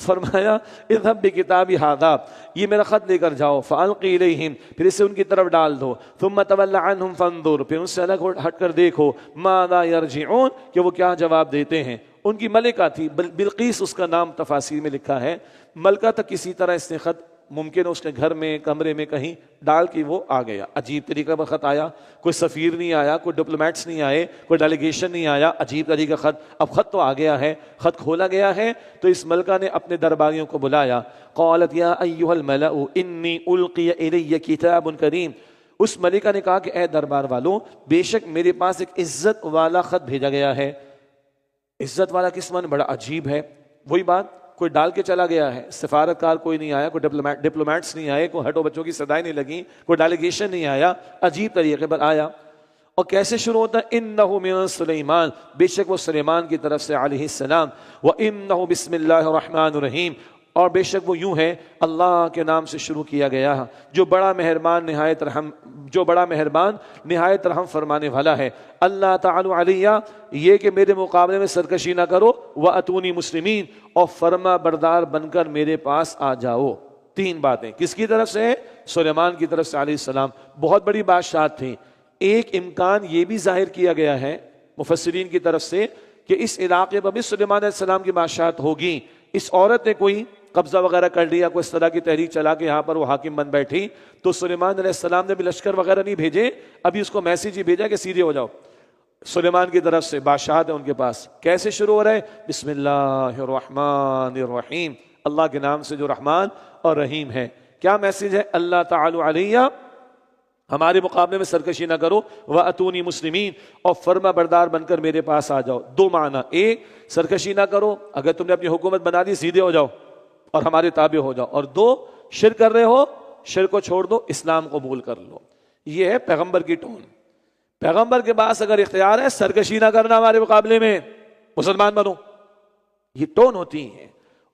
فرمایا اذهب بکتابی ھذا، یہ میرا خط لے کر جاؤ. فالقی الیہم، پھر اسے ان کی طرف ڈال دو. ثم تول عنہم فانظر، پھر ان سے الگ ہٹ کر دیکھو. ماذا یرجعون، کہ وہ کیا جواب دیتے ہیں. ان کی ملکہ تھی بلقیس، اس کا نام تفاسیر میں لکھا ہے. ملکہ تک کسی طرح اس نے خط، ممکن اس کے گھر میں کمرے میں کہیں ڈال کے وہ آ گیا. عجیب طریقے پر خط آیا، کوئی سفیر نہیں آیا، کوئی ڈپلومیٹس نہیں آئے، کوئی ڈیلیگیشن نہیں آیا. عجیب طریقے کا خط. اب خط تو آ گیا ہے، خط کھولا گیا ہے، تو اس ملکہ نے اپنے درباریوں کو بلایا. قالت یا ایھا الملأ انی القی الی کتاب کریم، اس ملکہ نے کہا کہ اے دربار والوں، بے شک میرے پاس ایک عزت والا خط بھیجا گیا ہے. عزت والا کس معنی، بڑا عجیب ہے. وہی بات، کوئی ڈال کے چلا گیا ہے، سفارتکار کوئی نہیں آیا، کوئی ڈپلومیٹس نہیں آئے، کوئی ہٹو بچوں کی صدائیں نہیں لگیں، کوئی ڈیلیگیشن نہیں آیا. عجیب طریقے پر آیا. اور کیسے شروع ہوتا ہے، انہ من سلیمان، بے شک وہ سلیمان کی طرف سے علیہ السلام. وانہ بسم اللہ الرحمن الرحیم، اور بے شک وہ یوں ہے، اللہ کے نام سے شروع کیا گیا ہے، جو بڑا مہربان نہایت رحم فرمانے والا ہے. اللہ تعالی علیہ، یہ کہ میرے مقابلے میں سرکشی نہ کرو. واتونی مسلمین، اور فرما بردار بن کر میرے پاس آ جاؤ. 3 باتیں کس کی طرف سے، سلیمان کی طرف سے علیہ السلام. بہت بڑی بادشاہت تھی. ایک امکان یہ بھی ظاہر کیا گیا ہے مفسرین کی طرف سے کہ اس علاقے پر بھی سلیمان علیہ السلام کی بادشاہت ہوگی. اس عورت نے کوئی قبضہ وغیرہ کر لیا، کوئی اس طرح کی تحریک چلا کے یہاں پر وہ حاکم بن بیٹھی، تو سلیمان علیہ السلام نے بھی لشکر وغیرہ نہیں بھیجے، ابھی اس کو میسیج ہی بھیجا کہ سیدھے ہو جاؤ. سلیمان کی طرف سے بادشاہت ہے ان کے پاس. کیسے شروع ہو رہا ہے، بسم اللہ الرحمن الرحیم، اللہ کے نام سے جو رحمان اور رحیم ہے. کیا میسیج ہے، اللہ تعالی علیہ، ہمارے مقابلے میں سرکشی نہ کرو. واتونی مسلمین، اور فرما بردار بن کر میرے پاس آ جاؤ. 2 معنی، ایک سرکشی نہ کرو، اگر تم نے اپنی حکومت بنا دی سیدھے ہو جاؤ اور ہمارے تابع ہو جاؤ. اور 2، شرک کر رہے ہو، شرک کو چھوڑ دو، اسلام قبول کر لو. یہ ہے پیغمبر کی ٹون. پیغمبر کے پاس اگر اختیار ہے سرکشی نہ کرنا ہمارے مقابلے میں، مسلمان بنو، یہ ٹون ہوتی ہے.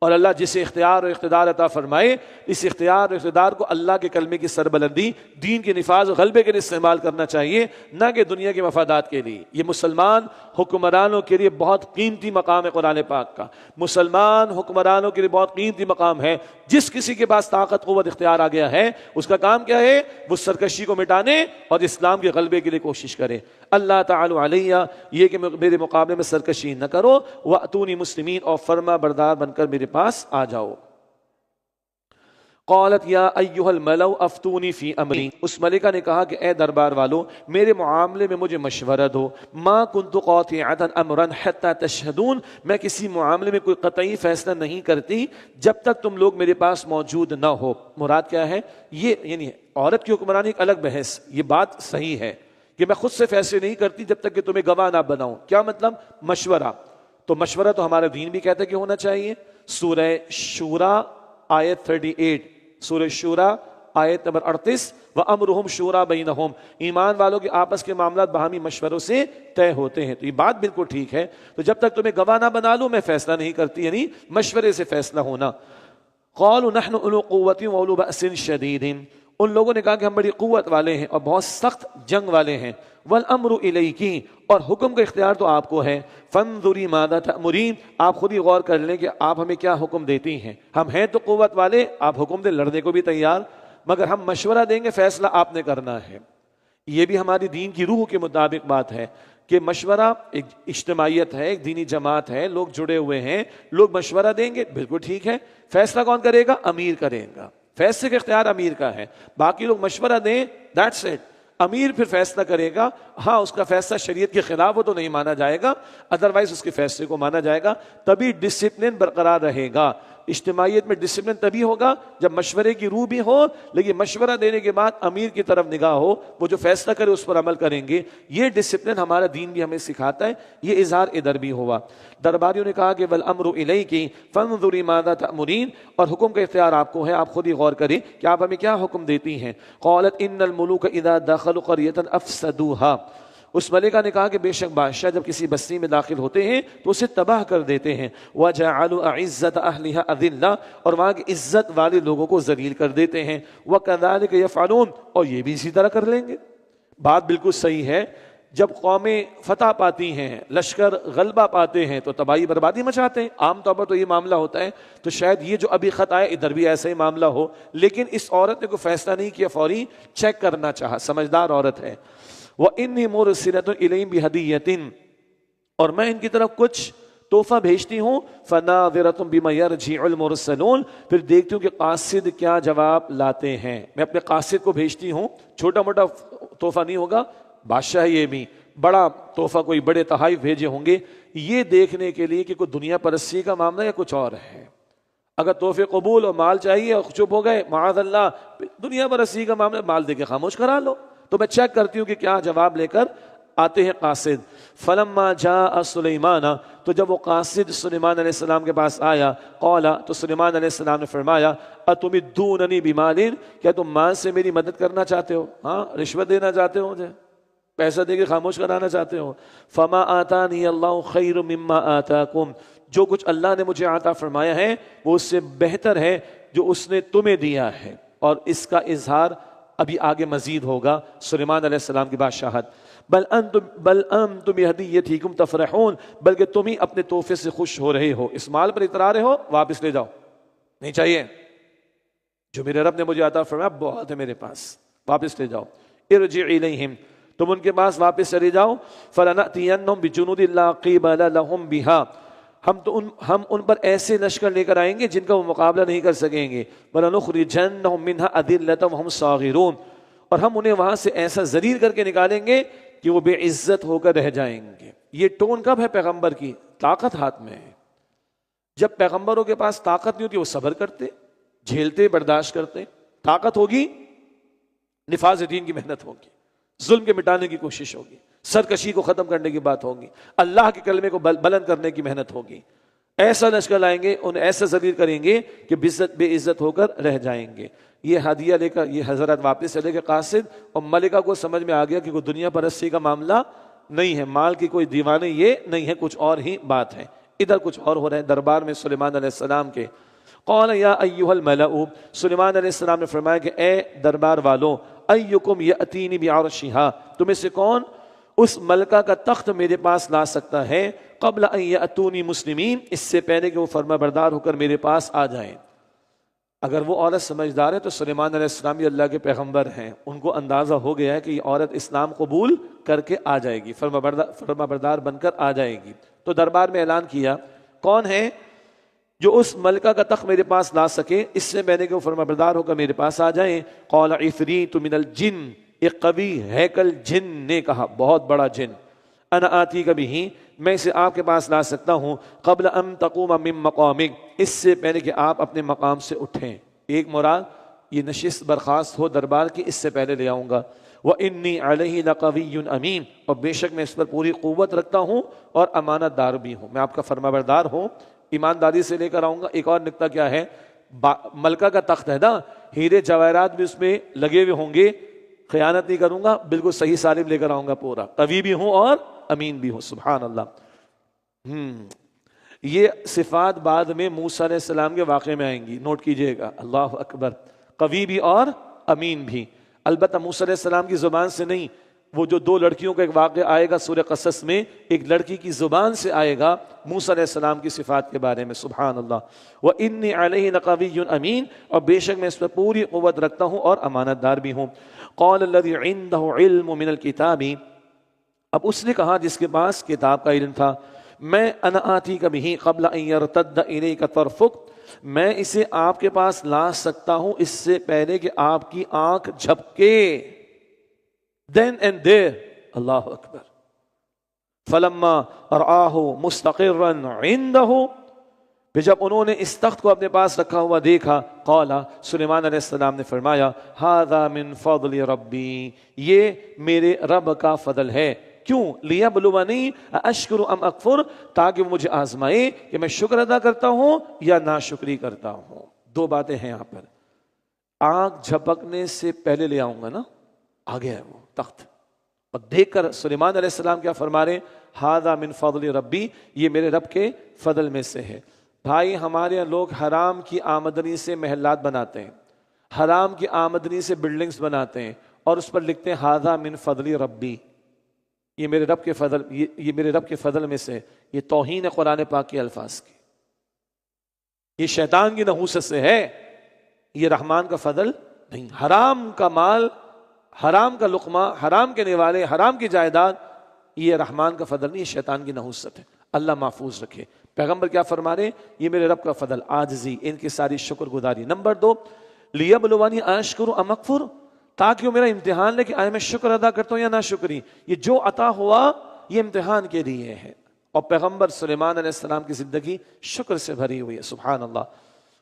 اور اللہ جسے اختیار اور اقتدار عطا فرمائے، اس اختیار اور اقتدار کو اللہ کے کلمے کی سربلندی، دین کے نفاذ و غلبے کے لیے استعمال کرنا چاہیے، نہ کہ دنیا کے مفادات کے لیے. یہ مسلمان حکمرانوں کے لیے بہت قیمتی مقام ہے قرآن پاک کا. مسلمان حکمرانوں کے لیے بہت قیمتی مقام ہے. جس کسی کے پاس طاقت قوت اختیار آ گیا ہے اس کا کام کیا ہے؟ وہ سرکشی کو مٹانے اور اسلام کے غلبے کے لیے کوشش کرے۔ اللہ تعالی علیہ، یہ کہ میرے مقابلے میں سرکشی نہ کرو، وَأْتُونِي مسلمین، اور فرما بردار بن کر میرے پاس آ جاؤ۔ قالت یا ایھا الملأ افتونی فی امری، اس ملکہ نے کہا کہ اے دربار والو میرے معاملے میں مجھے مشورہ دو۔ ما کنت قاطعۃ امرا حتی تشہدون، میں کسی معاملے میں کوئی قطعی فیصلہ نہیں کرتی جب تک تم لوگ میرے پاس موجود نہ ہو۔ مراد کیا ہے؟ یہ یعنی عورت کی حکمرانی ایک الگ بحث، یہ بات صحیح ہے کہ میں خود سے فیصلے نہیں کرتی جب تک کہ تمہیں گواہ نہ بناؤں۔ کیا مطلب؟ مشورہ تو مشورہ تو ہمارا دین بھی کہتا ہے کہ ہونا چاہیے۔ سورہ شورى آیت 38، سورہ شورى آیت نمبر 38، وَأَمْرُهُمْ شُورَىٰ بَيْنَهُمْ، ایمان والوں کے آپس کے معاملات باہمی مشوروں سے طے ہوتے ہیں۔ تو یہ بات بالکل ٹھیک ہے، تو جب تک تمہیں گواہ نہ بنا لوں میں فیصلہ نہیں کرتی، یعنی مشورے سے فیصلہ ہونا۔ قَالُوا نَحْنُ أُولُو قُوَّةٍ وَأُولُو بَأْسٍ شَدِيدٍ، ان لوگوں نے کہا کہ ہم بڑی قوت والے ہیں اور بہت سخت جنگ والے ہیں۔ وَالْأَمْرُ إِلَيْكِ، اور حکم کا اختیار تو آپ کو ہے۔ فَانظُرِي مَاذَا تَأْمُرِينَ، آپ خود ہی غور کر لیں کہ آپ ہمیں کیا حکم دیتی ہیں۔ ہم ہیں تو قوت والے، آپ حکم دیں، لڑنے کو بھی تیار، مگر ہم مشورہ دیں گے، فیصلہ آپ نے کرنا ہے۔ یہ بھی ہماری دین کی روح کے مطابق بات ہے کہ مشورہ ایک اجتماعیت ہے، ایک دینی جماعت ہے، لوگ جڑے ہوئے ہیں، لوگ مشورہ دیں گے، بالکل ٹھیک ہے۔ فیصلہ کون کرے گا؟ امیر کرے گا، فیصلے کا اختیار امیر کا ہے، باقی لوگ مشورہ دیں، دیٹس اٹ۔ امیر پھر فیصلہ کرے گا، ہاں اس کا فیصلہ شریعت کے خلاف ہو تو نہیں مانا جائے گا، ادروائز اس کے فیصلے کو مانا جائے گا، تبھی ڈسپلن برقرار رہے گا۔ اجتماعیت میں ڈسپلن تبھی ہوگا جب مشورے کی روح بھی ہو، لیکن مشورہ دینے کے بعد امیر کی طرف نگاہ ہو، وہ جو فیصلہ کرے اس پر عمل کریں گے۔ یہ ڈسپلن ہمارا دین بھی ہمیں سکھاتا ہے، یہ اظہار ادھر بھی ہوا۔ درباریوں نے کہا کہ وَالْأَمْرُ إِلَيْكِ فَانظُرِي مَاذَا تَأْمُرِينَ، اور حکم کا اختیار آپ کو ہے، آپ خود ہی غور کریں کہ آپ ہمیں کیا حکم دیتی ہیں۔ قالت ان الملوک اذا دخلوا قرية افسدوها، اس ملکہ نے کہا کہ بے شک بادشاہ جب کسی بستی میں داخل ہوتے ہیں تو اسے تباہ کر دیتے ہیں۔ وَجَعَلُوا أَعِزَّةَ أَهْلِهَا أَذِلَّةً، اور وہاں کے عزت والے لوگوں کو ذلیل کر دیتے ہیں۔ وَكَذَلِكَ يَفْعَلُونَ، اور یہ بھی اسی طرح کر لیں گے۔ بات بالکل صحیح ہے، جب قومیں فتح پاتی ہیں، لشکر غلبہ پاتے ہیں تو تباہی بربادی مچاتے ہیں، عام طور پر تو یہ معاملہ ہوتا ہے۔ تو شاید یہ جو ابھی خط آئے ادھر بھی ایسا ہی معاملہ ہو، لیکن اس عورت نے کوئی فیصلہ نہیں کیا، فوری چیک کرنا چاہا، سمجھدار عورت ہے۔ وَإِنِّي مُرْسِلَةٌ إِلَيْهِمْ بِهَدِيَّةٍ، اور میں ان کی طرف کچھ تحفہ بھیجتی ہوں۔ فَنَاظِرَةٌ بِمَا يَرْجِعُ الْمُرْسَلُونَ، پھر دیکھتی ہوں کہ قاصد کیا جواب لاتے ہیں۔ میں اپنے قاصد کو بھیجتی ہوں، چھوٹا موٹا تحفہ نہیں ہوگا، بادشاہ یہ بھی بڑا تحفہ کوئی بڑے تحائف بھیجے ہوں گے، یہ دیکھنے کے لیے کہ کوئی دنیا پرستی کا معاملہ یا کچھ اور ہے۔ اگر تحفے قبول اور مال چاہیے اور چپ ہو گئے، معاذ اللہ دنیا پرستی کا معاملہ، مال دے کے خاموش کرا لو۔ تو میں چیک کرتی ہوں کہ کیا جواب لے کر آتے ہیں قاصد۔ فلما جاء سلیمان، تو جب وہ قاصد سلیمان علیہ السلام کے پاس آیا، قال، تو سلیمان علیہ السلام نے فرمایا، اتمدوننی بمال، کیا تم مال سے میری مدد کرنا چاہتے ہو؟ ہاں، رشوت دینا چاہتے ہو، مجھے پیسہ دے کے خاموش کرانا چاہتے ہو؟ فما آتانی اللہ خیر مما آتاکم، جو کچھ اللہ نے مجھے عطا فرمایا ہے وہ اس سے بہتر ہے جو اس نے تمہیں دیا ہے۔ اور اس کا اظہار ابھی آگے مزید ہوگا، سلیمان علیہ السلام کی بادشاہت۔ بل انتم بہدیتکم تفرحون، بلکہ تم ہی اپنے تحفے سے خوش ہو رہے ہو، اس مال پر اترا رہے ہو، واپس لے جاؤ، نہیں چاہیے، جو میرے رب نے مجھے عطا فرمایا بہت ہے میرے پاس، واپس لے جاؤ۔ ارجع الیہم، تم ان کے پاس واپس چلے جاؤ۔ فلنأتینہم بجنود لا قبل لہم بہا، ہم ان پر ایسے لشکر لے کر آئیں گے جن کا وہ مقابلہ نہیں کر سکیں گے۔ وَلَنُخْرِجَنَّهُم مِّنْهَا أَذِلَّةً وَهُمْ صَاغِرُونَ، اور ہم انہیں وہاں سے ایسا ذلیل کر کے نکالیں گے کہ وہ بے عزت ہو کر رہ جائیں گے۔ یہ ٹون کب ہے پیغمبر کی؟ طاقت ہاتھ میں ہے۔ جب پیغمبروں کے پاس طاقت نہیں ہوتی وہ صبر کرتے، جھیلتے، برداشت کرتے۔ طاقت ہوگی، نفاذ دین کی محنت ہوگی، ظلم کے مٹانے کی کوشش ہوگی، سرکشی کو ختم کرنے کی بات ہوگی، اللہ کے کلمے کو بلند کرنے کی محنت ہوگی۔ ایسا لشکر لائیں گے، انہیں ایسا ذلیل کریں گے کہ بے عزت ہو کر رہ جائیں گے۔ یہ ہدیہ لے کر یہ حضرت واپس چلے گئے قاصد، اور ملکہ کو سمجھ میں آ گیا کہ کوئی دنیا پرستی کا معاملہ نہیں ہے، مال کی کوئی دیوانے یہ نہیں ہے، کچھ اور ہی بات ہے۔ ادھر کچھ اور ہو رہا ہے دربار میں سلیمان علیہ السلام کے۔ قال یا ایھا الملأ، سلیمان علیہ السلام نے فرمایا کہ اے دربار والوں، ایکم یاتینی بعرشھا، تم میں سے کون اس ملکہ کا تخت میرے پاس لا سکتا ہے، قبل ان یاتونی مسلمین، اس سے پہلے کہ وہ فرما بردار ہو کر میرے پاس آ جائیں۔ اگر وہ عورت سمجھدار ہے تو سلیمان علیہ السلام یہ اللہ کے پیغمبر ہیں، ان کو اندازہ ہو گیا ہے کہ یہ عورت اسلام قبول کر کے آ جائے گی، فرما بردار بن کر آ جائے گی۔ تو دربار میں اعلان کیا کون ہے جو اس ملکہ کا تخت میرے پاس لا سکے، اس سے میں نے کہ وہ فرما بردار ہو کر میرے پاس آ جائیں۔ قال عفریت من الجن، ایک قوی ہیکل جن نے کہا، بہت بڑا جن، انا آتی کا بھی، میں اسے آپ کے پاس لا سکتا ہوں، قبل ان تقوم من مقامک، اس سے پہلے کہ آپ اپنے مقام سے اٹھیں۔ ایک مراد یہ نشست برخاست ہو دربار کی، اس سے پہلے لے آؤں گا۔ وَإِنِّي عَلَيْهِ لَقَوِيٌّ أَمِينٌ، اور بے شک میں اس پر پوری قوت رکھتا ہوں اور امانت دار بھی ہوں، میں آپ کا فرما بردار ہوں، ایمانداری سے لے کر آؤں گا۔ ایک اور نکتہ کیا ہے، ملکہ کا تخت ہے نا، ہیرے جواہرات بھی اس میں لگے ہوئے ہوں گے، خیانت نہیں کروں گا، بالکل صحیح سالم لے کر آؤں گا، پورا قوی بھی ہوں اور امین بھی ہوں۔ سبحان اللہ۔ یہ صفات بعد میں موسیٰ علیہ السلام کے واقعے میں آئیں گی، نوٹ کیجئے گا۔ اللہ اکبر، قوی بھی اور امین بھی۔ البتہ موسیٰ علیہ السلام کی زبان سے نہیں، وہ جو دو لڑکیوں کا ایک واقعہ آئے گا سورہ قصص میں، ایک لڑکی کی زبان سے آئے گا موسیٰ علیہ السلام کی صفات کے بارے میں۔ سبحان اللہ۔ وَإِنِّي عَلَيْهِ لَقَوِيٌّ أَمِينٌ، اور بے شک میں اس پر پوری قوت رکھتا ہوں اور امانت دار بھی ہوں۔ قَالَ الَّذِي عِندَهُ عِلْمٌ مِّنَ الْكِتَابِ، اب اس نے کہا جس کے پاس کتاب کا علم تھا، میں انا آتی کا بھی قبل ان یرتد الیک طرفک، میں اسے آپ کے پاس لا سکتا ہوں اس سے پہلے کہ آپ کی آنکھ جھپکے۔ then and there، اللہ اکبر۔ فلما رآہ مستقرا عنده، پھر جب انہوں نے اس تخت کو اپنے پاس رکھا ہوا دیکھا، قال، سلیمان علیہ السلام نے فرمایا، ھذا من فضل ربی، یہ میرے رب کا فضل ہے۔ کیوں؟ لیبلونی اشکر ام اکفر، تاکہ وہ مجھے آزمائے کہ میں شکر ادا کرتا ہوں یا ناشکری کرتا ہوں۔ دو باتیں ہیں یہاں پر، آنکھ جھپکنے سے پہلے لے آؤں گا نا، آ گیا ہے وہ تخت، اور دیکھ کر سلیمان علیہ السلام کیا فرما رہے، ھذا من فضل ربی، یہ میرے رب کے فضل میں سے ہے۔ بھائی ہمارے یہاں لوگ حرام کی آمدنی سے محلات بناتے ہیں، حرام کی آمدنی سے بلڈنگز بناتے ہیں، اور اس پر لکھتے ہیں ھذا من فضل ربی، یہ میرے رب کے فضل، یہ میرے رب کے فضل میں سے۔ یہ توہین ہے قرآن پاک کے الفاظ کی، یہ شیطان کی نحوست سے ہے، یہ رحمان کا فضل نہیں۔ حرام کا مال، حرام کا لقمہ، حرام کے نوالے، حرام کی جائیداد، یہ رحمان کا فضل نہیں، یہ شیطان کی نحوست ہے۔ اللہ محفوظ رکھے۔ پیغمبر کیا فرما رہے ہیں، یہ میرے رب کا فضل، عاجزی، ان کی ساری شکر گزاری۔ نمبر 2، لیبلونی اشکر ام اکفر، تاکہ وہ میرا امتحان لے کہ آیا میں شکر ادا کرتا ہوں یا نہ شکری۔ یہ جو عطا ہوا یہ امتحان کے لیے ہے، اور پیغمبر سلیمان علیہ السلام کی زندگی شکر سے بھری ہوئی ہے۔ سبحان اللہ۔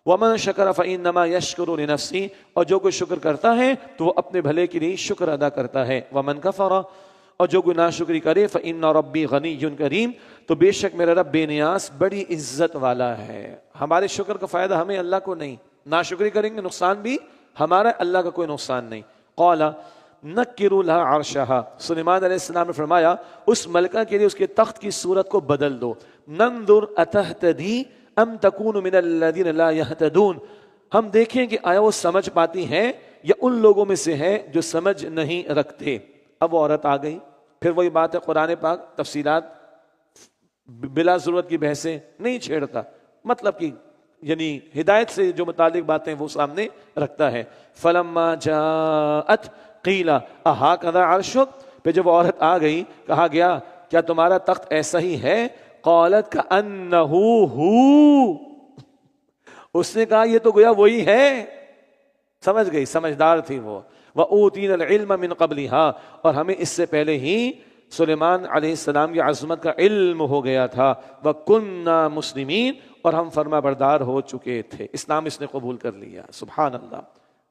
وَمَنْ شَكَرَ فَإِنَّمَا يَشْكُرُ لِنَفْسِهِ، اور جو کوئی شکر کرتا ہے تو وہ اپنے بھلے کے لیے شکر ادا کرتا ہے۔ وَمَنْ كَفَرَ، اور جو کوئی ناشکری کرے، فَإِنَّ رَبِّي غَنِيٌّ كَرِيمٌ، تو بے شک میرا رب بے نیاز بڑی عزت والا ہے۔ ہمارے شکر کا فائدہ ہمیں، اللہ کو نہیں، ناشکری کریں گے نقصان بھی ہمارا، اللہ کا کوئی نقصان نہیں۔ قال نکروا لها عرشها، سلیمان علیہ السلام نے فرمایا اس ملکہ کے لیے اس کے تخت کی صورت کو بدل دو۔ ننظر اتہتدی ام تکون من الذین لا یہتدون، ہم دیکھیں کہ آیا وہ سمجھ پاتی ہیں یا ان لوگوں میں سے ہے جو سمجھ نہیں رکھتے۔ اب وہ عورت آ گئی، پھر وہی بات ہے، قرآن پاک تفصیلات بلا ضرورت کی بحثیں نہیں چھیڑتا، مطلب کہ یعنی ہدایت سے جو متعلق باتیں وہ سامنے رکھتا ہے۔ فلما جاءت قیل اہکذا عرشک، پھر جب عورت آ گئی کہا گیا کیا تمہارا تخت ایسا ہی ہے؟ قالت کأنہ ہو، اس نے کہا یہ تو گویا وہی ہے، سمجھ گئی، سمجھدار تھی وہ۔ وَأُوتِينَا الْعِلْمَ مِنْ قَبْلِهَا، اور ہمیں اس سے پہلے ہی سلیمان علیہ السلام کی عظمت کا علم ہو گیا تھا۔ وَكُنَّا مُسْلِمِينَ، اور ہم فرما بردار ہو چکے تھے، اسلام اس نے قبول کر لیا۔ سبحان اللہ،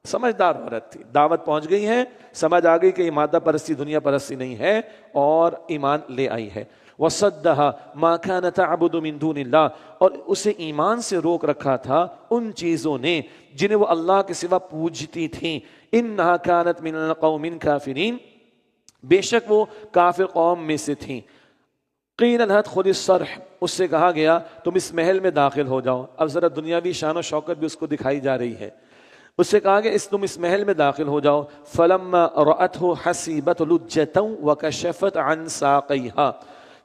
سمجھدار عورت تھی، دعوت پہنچ گئی ہے، سمجھ آ گئی کہ یہ مادہ پرستی دنیا پرستی نہیں ہے، اور ایمان لے آئی ہے۔ وَصَدَّهَا مَا كَانَ تَعْبُدُ مِن دُونِ اللَّهِ، اور اسے ایمان سے روک رکھا تھا ان چیزوں نے جنہیں وہ اللہ کے سوا پوجتی تھیں۔ إِنَّهَا كَانَتْ مِنَ الْقَوْمِ الْكَافِرِينَ، بے شک وہ کافر قوم میں سے تھیں۔ قیل ادخل الصرح، اس سے کہا گیا تم اس محل میں داخل ہو جاؤ۔ اب ذرا دنیاوی شان و شوکت بھی اس کو دکھائی جا رہی ہے۔ اس سے کہا کہ تم اس محل میں داخل ہو جاؤ۔ فلما رأته حسبته لجة وكشفت عن ساقيها،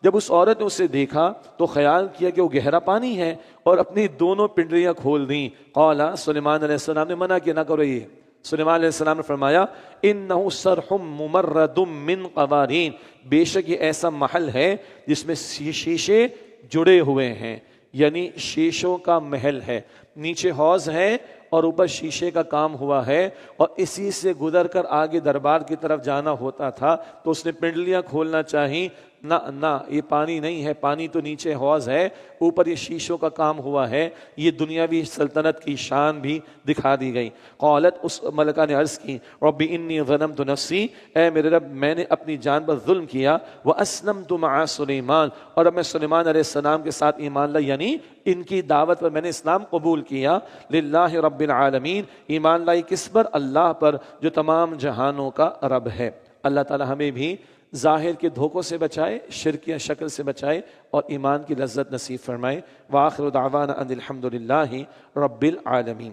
جب اس عورت نے اسے دیکھا تو خیال کیا کہ وہ گہرا پانی ہے اور اپنی دونوں پنڈلیاں کھول دیں. قال سلیمان علیہ السلام نے منع کیا، نہ کرو یہ. سلیمان علیہ السلام نے فرمایا انہ صرح ممرد من قوارین، بے شک یہ ایسا محل ہے جس میں شیشے جڑے ہوئے ہیں، یعنی شیشوں کا محل ہے، نیچے حوض ہے اور اوپر شیشے کا کام ہوا ہے، اور اسی سے گزر کر آگے دربار کی طرف جانا ہوتا تھا تو اس نے پنڈلیاں کھولنا چاہی. نہ یہ پانی نہیں ہے، پانی تو نیچے حوض ہے، اوپر یہ شیشوں کا کام ہوا ہے. یہ دنیاوی سلطنت کی شان بھی دکھا دی گئی. قالت، اس ملکہ نے عرض کی رب انی ظلمت نفسی، اے میرے رب میں نے اپنی جان پر ظلم کیا، واسلمت مع سلیمان، اور اب میں سلیمان علیہ السلام کے ساتھ ایمان لائی، یعنی ان کی دعوت پر میں نے اسلام قبول کیا. للہ رب العالمین، ایمان لائی کس پر؟ اللہ پر جو تمام جہانوں کا رب ہے. اللہ تعالی ہمیں بھی ظاہر کے دھوکوں سے بچائے، شرکیہ شکل سے بچائے، اور ایمان کی لذت نصیب فرمائے. وآخر دعوانا ان الحمد للہ رب العالمین.